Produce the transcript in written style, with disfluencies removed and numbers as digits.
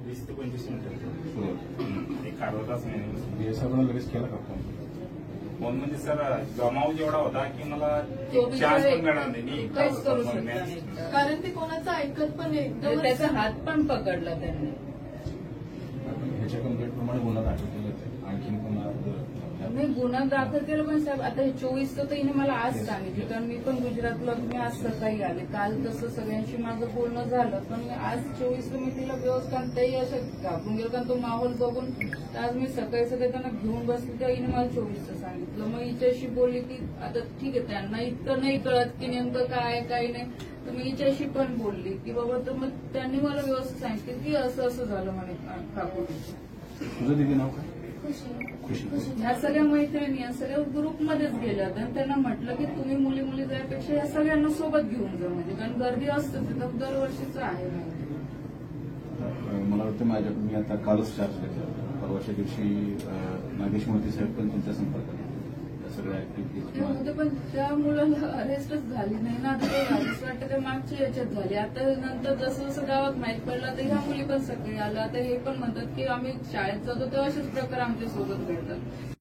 20 ते 25 मिनिटं एक अर्धा तास नाही. बीएसआयला लगेच केला का फोन म्हणजे सर जमाव जेवढा होता की मला चान्स पण मिळणार नाही. काहीच करू शकत नाही कारण ते कोणाचं ऐकत पण नाही. त्याचा हात पण पकडला त्यांनी. ह्याच्या कंप्लेंट प्रमाणे गुन्हा दाखल केला आणखीन पुन्हा मी गुन्हा दाखल केला पण साहेब आता हे 24चं तर हिने मला आज सांगितलं कारण मी पण गुजरातला मी आज सकाळी आले. काल तसं सगळ्यांशी माझं बोलणं झालं पण आज 24ला मी तिला व्यवस्थित तेही असं घाबरून गेलं कारण तो माहोल बघून आज मी सकाळी त्यांना घेऊन बसली तेव्हा हिने मला 24चं सांगितलं. मग हिच्याशी बोलली की आता ठीक आहे त्यांना इतकं नाही कळत की नेमकं काय काही नाही तर मी हिच्याशी पण बोलली की बाबा तर मग त्यांनी मला व्यवस्थित सांगितलं की असं असं झालं म्हणे काकू. तुझं दिदी नाव काय? ह्या सगळ्या मैत्रिणी या सगळ्या ग्रुपमध्येच गेल्या होत्या आणि त्यांना म्हटलं की तुम्ही मुली मुली जाण्यापेक्षा या सगळ्यांना सोबत घेऊन जा म्हणजे कारण गर्दी असते तिथं दरवर्षीचं आहे. मला वाटतं मी आता कालच चार्ज घेतला. परवाच्या दिवशी नागेश मोती साहेब पण तुमच्या संपर्कात सगळ्या ऍक्टिव्हिटीज होते पण त्या मुलाला अरेस्टच झाली नाही ना. आता अरेस्ट वाटतं ते मागच्या याच्यात झाली. आता नंतर जसं जसं गावात माहीत पडलं तर ह्या मुली पण सगळे आलं. आता हे पण म्हणतात की आम्ही शाळेत जातो तेव्हा असेच प्रकार आमच्या सोबत घडतात.